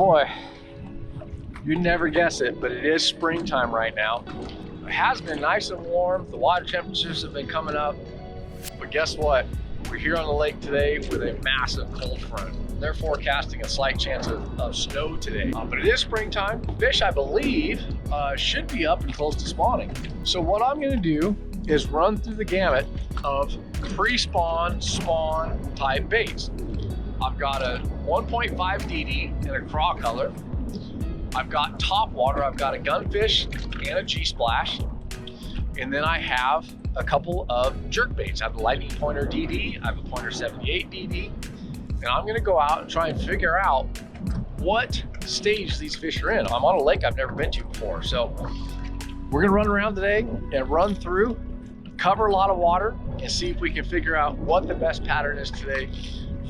boy, you'd never guess it, but it is springtime right now. It has been nice and warm. The water temperatures have been coming up, but guess what? We're here on the lake today with a massive cold front. They're forecasting a slight chance of snow today, but it is springtime. Fish, I believe, should be up and close to spawning. So what I'm gonna do is run through the gamut of pre-spawn, spawn type baits. I've got a 1.5 DD in a craw color. I've got Topwater, I've got a gunfish and a G-splash. And then I have a couple of jerkbaits. I have a lightning pointer DD, I have a pointer 78 DD. And I'm gonna go out and try and figure out what stage these fish are in. I'm on a lake I've never been to before. So we're gonna run around today and run through, cover a lot of water, and see if we can figure out what the best pattern is today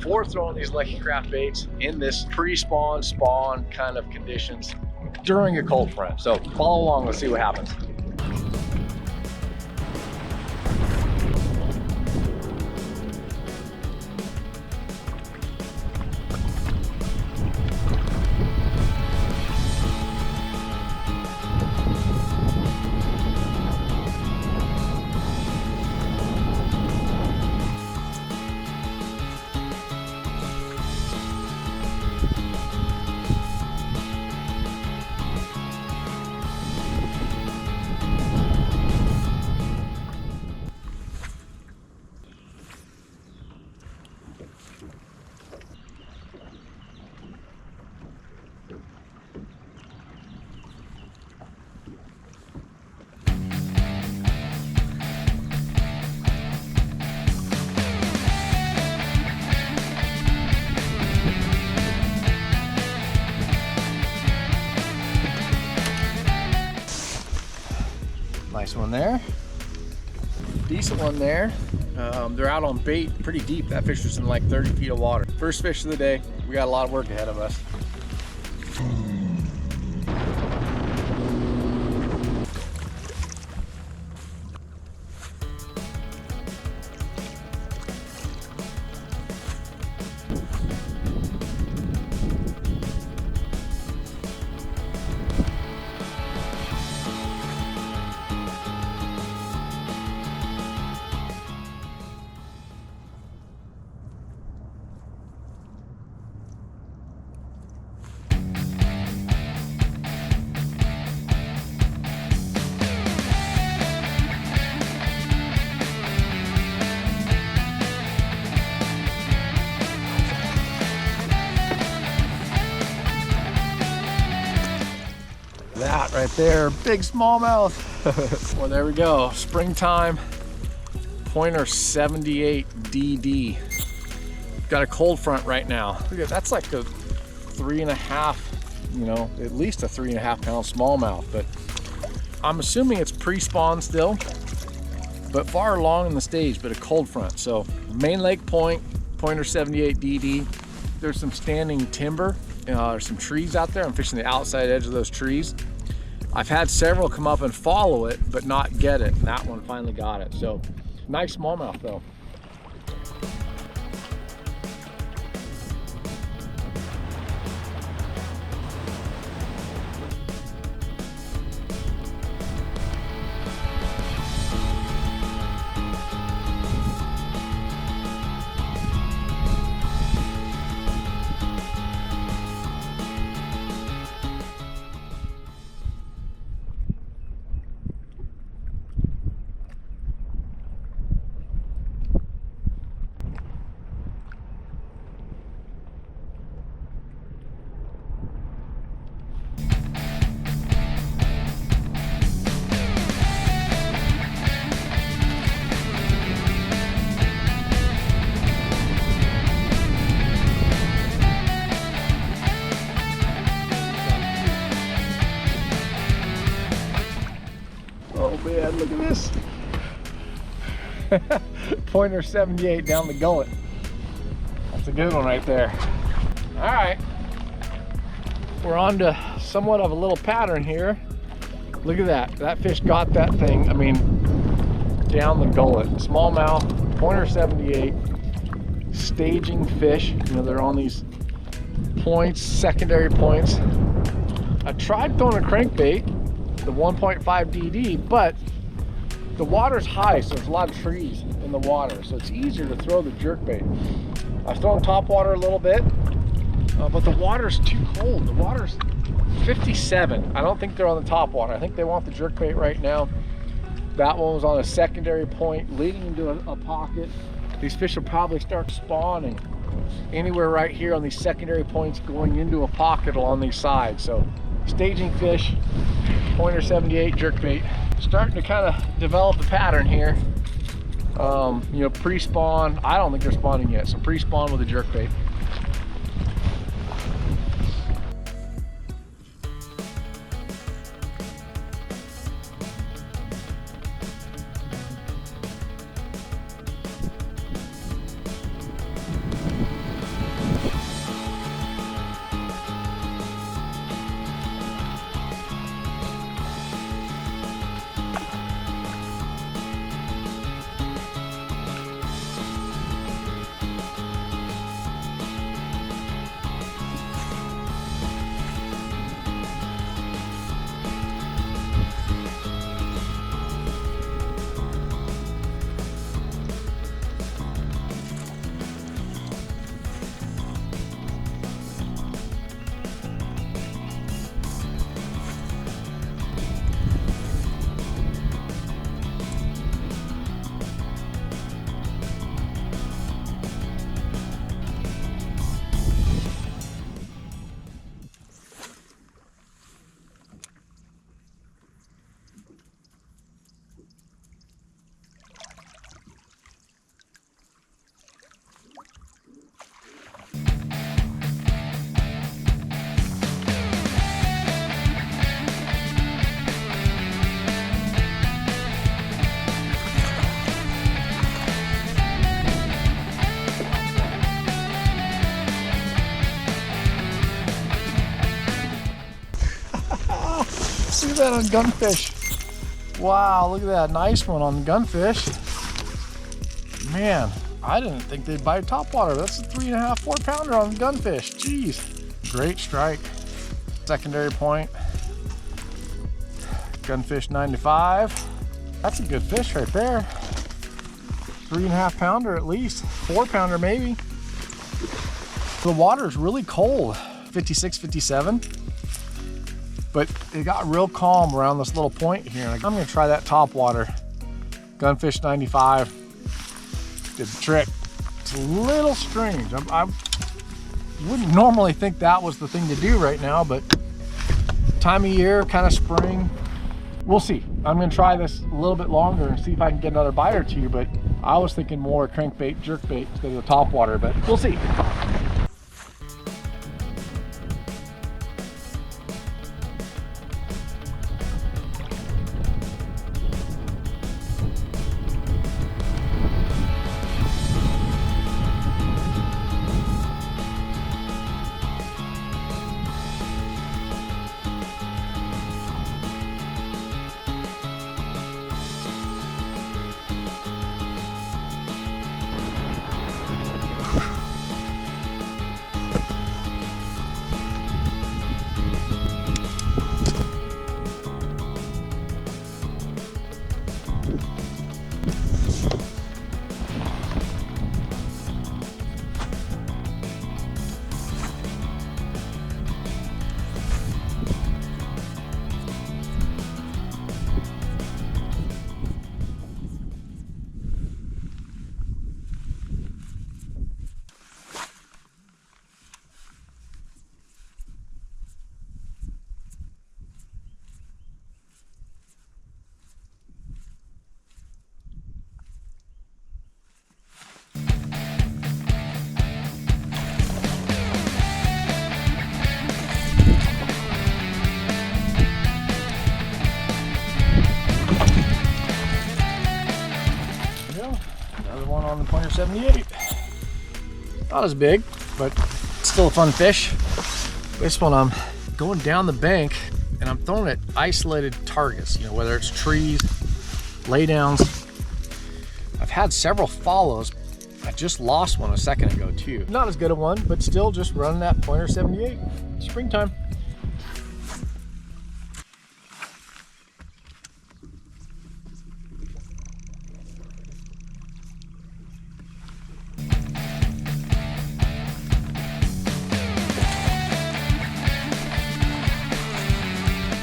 for throwing these Lucky Craft baits in this pre-spawn, spawn kind of conditions during a cold front. So follow along, let's see what happens. Nice one there. Decent one there. They're out on bait pretty deep. That fish was in like 30 feet of water. First fish of the day. We got a lot of work ahead of us. That right there, big smallmouth. Well, there we go, springtime, pointer 78 DD. Got a cold front right now. Look at that's like a 3.5, you know, at least a 3.5 pound smallmouth, but I'm assuming it's pre-spawn still, but far along in the stage, but a cold front. So main lake point, pointer 78 DD. There's some standing timber. There's some trees out there. I'm fishing the outside edge of those trees. I've had several come up and follow it, but not get it. And that one finally got it. So nice smallmouth though. Oh man, look at this. Pointer 78 down the gullet. That's a good one right there. All right, we're on to somewhat of a little pattern here. Look at that. That fish got that thing, I mean, down the gullet. Smallmouth, pointer 78, staging fish. You know, they're on these points, secondary points. I tried throwing a crankbait, the 1.5 DD, but the water's high, so there's a lot of trees in the water, so it's easier to throw the jerkbait. I've thrown topwater a little bit, but the water's too cold. The water's 57. I don't think they're on the topwater. I think they want the jerkbait right now. That one was on a secondary point leading into a pocket. These fish will probably start spawning anywhere right here on these secondary points going into a pocket along these sides. So staging fish, pointer 78 jerkbait. Starting to kind of develop a pattern here. You know, pre-spawn. I don't think they're spawning yet, so pre-spawn with a jerkbait. Look at that on gunfish. Wow, look at that. Nice one on gunfish. Man, I didn't think they'd bite topwater. That's a 3.5, 4 pounder on gunfish. Jeez. Great strike. Secondary point. Gunfish 95. That's a good fish right there. 3.5 pounder at least. 4 pounder maybe. The water is really cold. 56, 57. But it got real calm around this little point here. I'm gonna try that topwater. Gunfish 95. Did the trick. It's a little strange. I wouldn't normally think that was the thing to do right now, but time of year, kind of spring. We'll see. I'm gonna try this a little bit longer and see if I can get another bite or two, but I was thinking more crankbait, jerkbait instead of the topwater, but we'll see. On the pointer 78. Not as big, but still a fun fish. This one I'm going down the bank and I'm throwing at isolated targets, you know, whether it's trees, laydowns. I've had several follows, I just lost one a second ago too. Not as good a one, but still just running that pointer 78. Springtime.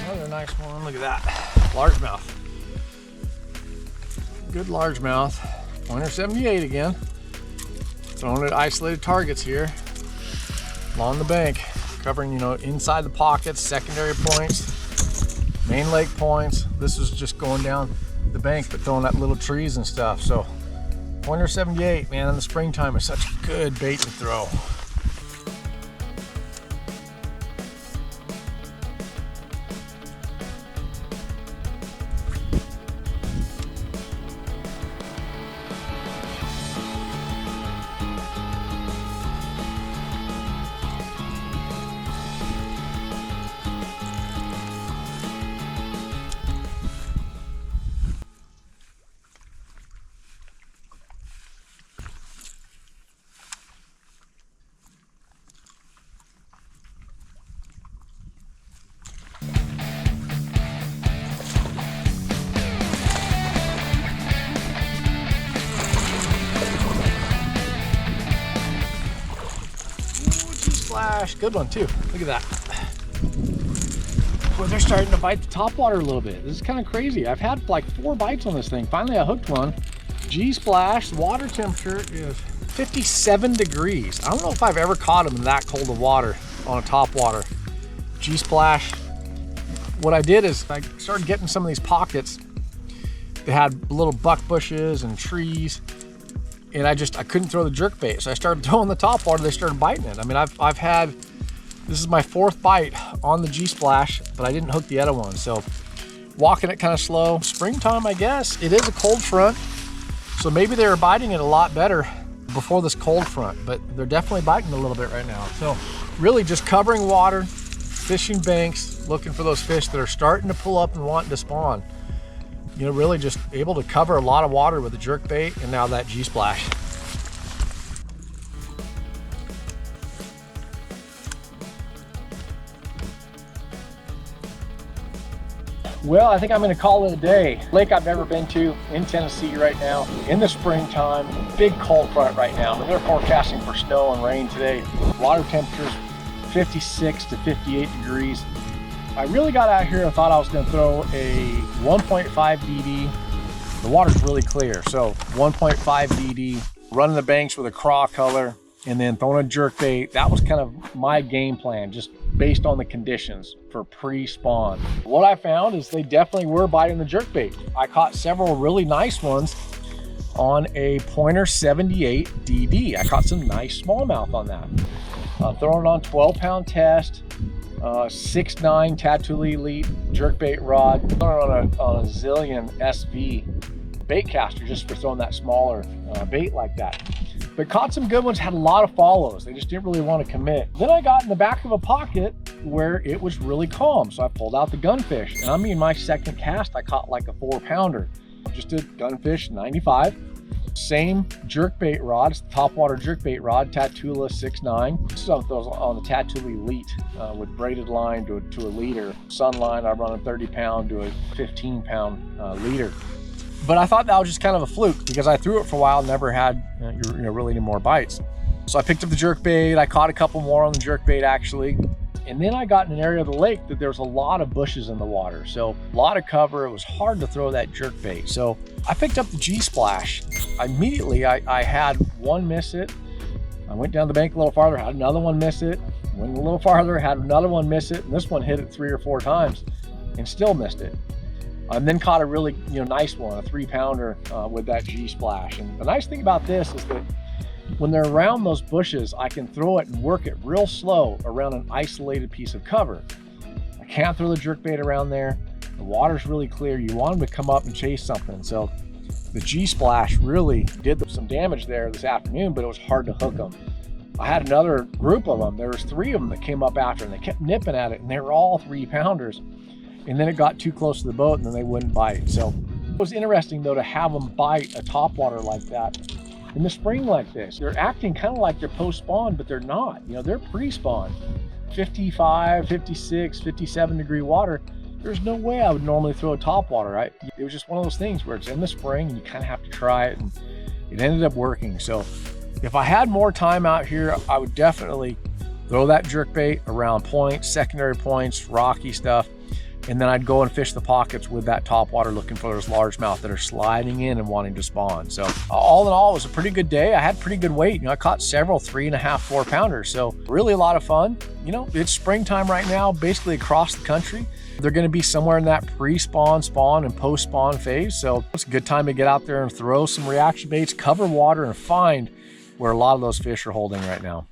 Another nice one, look at that. Largemouth. Good largemouth. Pointer 78 again. Throwing at isolated targets here along the bank, covering, you know, inside the pockets, secondary points, main lake points. This is just going down the bank, but throwing at little trees and stuff. So pointer 78, man, in the springtime is such a good bait to throw. Good one too. Look at that. Well, they're starting to bite the topwater a little bit. This is kind of crazy. I've had like 4 bites on this thing. Finally, I hooked one. G-splash. Water temperature is 57 degrees. I don't know if I've ever caught them in that cold of water on a topwater. G-splash. What I did is I started getting some of these pockets that had little buck bushes and trees. And I couldn't throw the jerkbait, so I started throwing the topwater. They started biting it. I mean, I've had, this is my 4th bite on the G-splash, but I didn't hook the other one. So walking it kind of slow. Springtime, I guess. It is a cold front, so maybe they were biting it a lot better before this cold front, but they're definitely biting a little bit right now. So really just covering water, fishing banks, looking for those fish that are starting to pull up and wanting to spawn. You know, really just able to cover a lot of water with the jerkbait and now that G-splash. Well, I think I'm going to call it a day. Lake I've never been to in Tennessee right now, in the springtime, big cold front right now. They're forecasting for snow and rain today. Water temperatures 56 to 58 degrees. I really got out here and thought I was going to throw a 1.5 DD. The water's really clear, so 1.5 DD, running the banks with a craw color, and then throwing a jerkbait. That was kind of my game plan, just based on the conditions for pre-spawn. What I found is they definitely were biting the jerkbait. I caught several really nice ones on a pointer 78 DD. I caught some nice smallmouth on that. Throwing it on 12-pound test. 6'9" Tatooine Elite jerkbait rod on a Zillion SV bait caster just for throwing that smaller bait like that. But caught some good ones, had a lot of follows. They just didn't really want to commit. Then I got in the back of a pocket where it was really calm. So I pulled out the gunfish, and I mean, my second cast, I caught like a 4-pounder. Just a gunfish 95. Same jerkbait rod, it's the Topwater jerkbait rod, Tatula 6'9". This is on the Tatula Elite with braided line to a leader. Sunline, I run a 30-pound to a 15-pound leader. But I thought that was just kind of a fluke because I threw it for a while, never had really any more bites. So I picked up the jerkbait, I caught a couple more on the jerkbait actually. And then I got in an area of the lake that there was a lot of bushes in the water. So a lot of cover, it was hard to throw that jerkbait. So I picked up the G-splash. Immediately I had one miss it. I went down the bank a little farther, had another one miss it. Went a little farther, had another one miss it. And this one hit it 3 or 4 times and still missed it. And then caught a really nice one, a 3-pounder with that G-splash. And the nice thing about this is that when they're around those bushes, I can throw it and work it real slow around an isolated piece of cover. I can't throw the jerkbait around there. The water's really clear. You want them to come up and chase something. So the G-splash really did some damage there this afternoon, but it was hard to hook them. I had another group of them. There was 3 of them that came up after, and they kept nipping at it, and they were all 3-pounders. And then it got too close to the boat, and then they wouldn't bite. So it was interesting, though, to have them bite a topwater like that in the spring like this. They're acting kind of like they're post-spawn, but they're not. You know, they're pre-spawn. 55, 56, 57 degree water. There's no way I would normally throw a topwater. It was just one of those things where it's in the spring and you kind of have to try it, and it ended up working. So if I had more time out here, I would definitely throw that jerkbait around points, secondary points, rocky stuff, and then I'd go and fish the pockets with that topwater looking for those largemouth that are sliding in and wanting to spawn. So all in all, it was a pretty good day. I had pretty good weight. You know, I caught several 3.5, 4 pounders. So really a lot of fun. You know, it's springtime right now, basically across the country. They're going to be somewhere in that pre-spawn, spawn, and post-spawn phase. So it's a good time to get out there and throw some reaction baits, cover water, and find where a lot of those fish are holding right now.